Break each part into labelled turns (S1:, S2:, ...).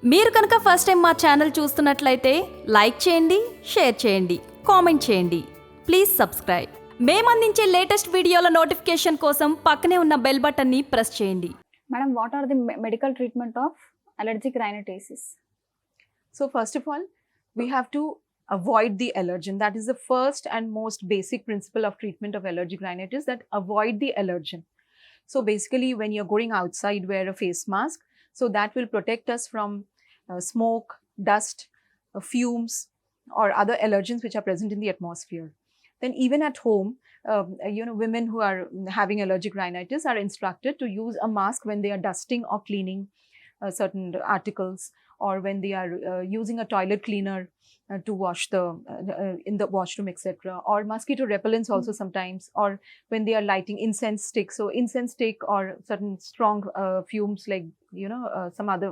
S1: మీరు కనుక first time మా ఛానల్ చూస్తున్నట్లయితే లైక్ చేయండి, షేర్ చేయండి, కామెంట్ చేయండి. Please subscribe. మేము అందించే లేటెస్ట్ వీడియోల నోటిఫికేషన్ కోసం పక్కనే ఉన్న బెల్ బటన్ని ప్రెస్ చేయండి.
S2: Madam, what are the medical treatment of allergic rhinitis?
S3: So first of all, we have to avoid the allergen. That is the first and most basic principle of treatment of allergic rhinitis, that avoid the allergen. So basically, when you're going outside, wear a face mask. So that will protect us from smoke, dust, fumes, or other allergens which are present in the atmosphere. Then even at home, women who are having allergic rhinitis are instructed to use a mask when they are dusting or cleaning certain articles, or when they are using a toilet cleaner to wash in the washroom, etc. Or mosquito repellents also sometimes, or when they are lighting incense sticks. So incense stick or certain strong fumes, like some other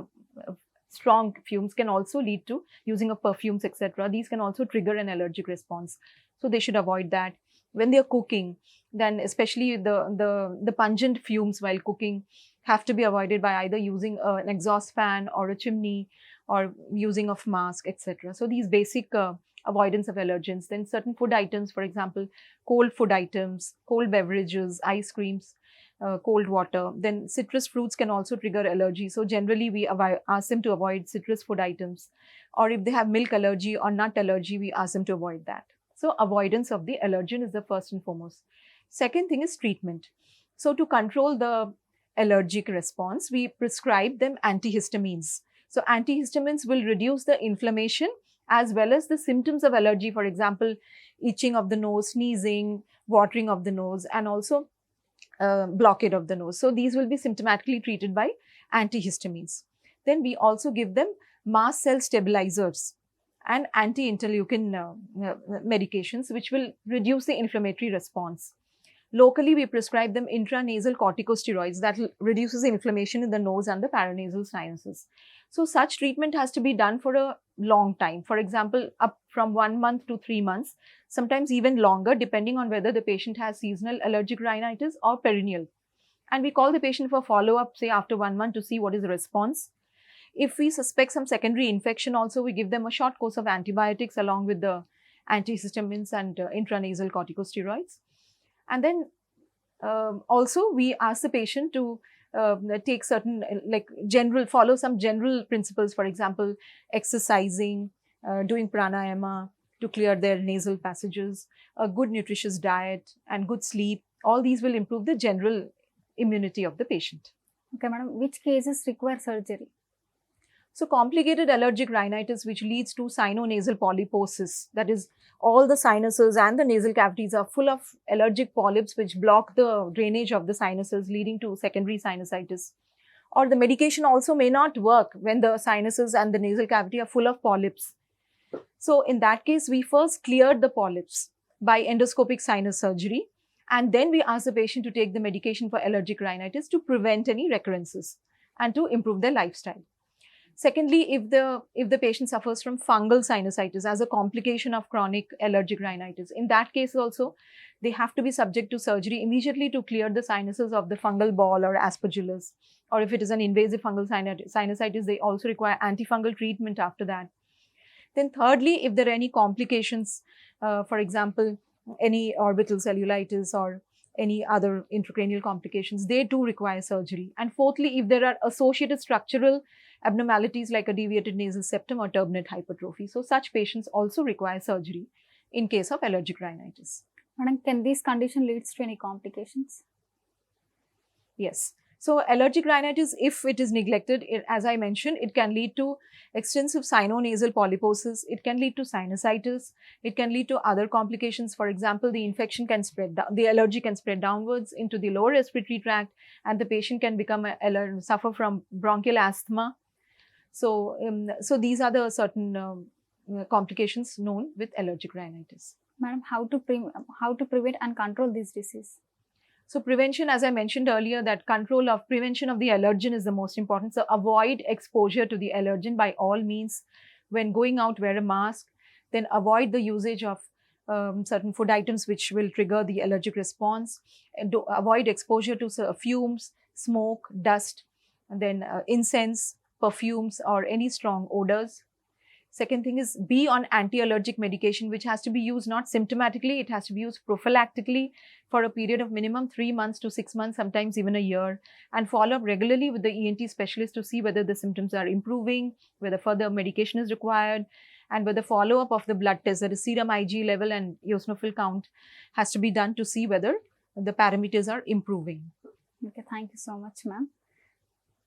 S3: strong fumes can also lead to using of perfumes, etc. These can also trigger an allergic response. So they should avoid that. When they are cooking, then especially the pungent fumes while cooking have to be avoided by either using an exhaust fan or a chimney, or using of mask, etc. So these basic avoidance of allergens. Then certain food items, for example, cold food items, cold beverages, ice creams, cold water. Then citrus fruits can also trigger allergy. So generally we ask them to avoid citrus food items. Or if they have milk allergy or nut allergy, we ask them to avoid that. So avoidance of the allergen is the first and foremost. Second thing is treatment. So to control the allergic response, we prescribe them antihistamines. So antihistamines will reduce the inflammation as well as the symptoms of allergy. For example, itching of the nose, sneezing, watering of the nose, and also blockade of the nose. So these will be symptomatically treated by antihistamines. Then we also give them mast cell stabilizers and anti-interleukin medications, which will reduce the inflammatory response. Locally, we prescribe them intranasal corticosteroids that reduces the inflammation in the nose and the paranasal sinuses. So such treatment has to be done for a long time. For example, up from 1 month to 3 months, sometimes even longer, depending on whether the patient has seasonal allergic rhinitis or perennial. And we call the patient for follow-up, say after 1 month, to see what is the response. If we suspect some secondary infection also, we give them a short course of antibiotics along with the antihistamines and intranasal corticosteroids. And then also we ask the patient to take certain follow some general principles. For example, exercising, doing pranayama to clear their nasal passages, a good nutritious diet, and good sleep. All these will improve the general immunity of the patient.
S2: Okay, madam, which cases require surgery?
S3: So complicated allergic rhinitis, which leads to sinonasal polyposis, that is, all the sinuses and the nasal cavities are full of allergic polyps which block the drainage of the sinuses, leading to secondary sinusitis. Or the medication also may not work when the sinuses and the nasal cavity are full of polyps. So in that case, we first cleared the polyps by endoscopic sinus surgery, and then we ask the patient to take the medication for allergic rhinitis to prevent any recurrences and to improve their lifestyle. Secondly, if the patient suffers from fungal sinusitis as a complication of chronic allergic rhinitis, in that case also, they have to be subject to surgery immediately to clear the sinuses of the fungal ball or aspergillus. Or if it is an invasive fungal sinusitis, they also require antifungal treatment after that. Then thirdly, if there are any complications, for example, any orbital cellulitis or any other intracranial complications, they too require surgery. And fourthly, if there are associated structural abnormalities like a deviated nasal septum or turbinate hypertrophy, so such patients also require surgery in case of allergic rhinitis.
S2: Madam, can this condition leads to any complications?
S3: Yes. So allergic rhinitis, if it is neglected, as I mentioned, it can lead to extensive sinonasal polyposis. It can lead to sinusitis. It can lead to other complications. For example, the infection can spread, the allergy can spread downwards into the lower respiratory tract, and the patient can suffer from bronchial asthma. So these are the certain complications known with allergic rhinitis.
S2: Madam, how to prevent and control this disease?
S3: So prevention, as I mentioned earlier, that prevention of the allergen is the most important. So avoid exposure to the allergen by all means. When going out, wear a mask. Then avoid the usage of certain food items which will trigger the allergic response. And avoid exposure to fumes, smoke, dust, and then incense, perfumes or any strong odors. Second thing is be on anti-allergic medication, which has to be used not symptomatically, it has to be used prophylactically for a period of minimum 3 months to 6 months, sometimes even a year, and follow up regularly with the ENT specialist to see whether the symptoms are improving, whether further medication is required, and whether follow up of the blood test, that is serum Ig level and eosinophil count, has to be done to see whether the parameters are improving.
S2: Okay, thank you so much, ma'am.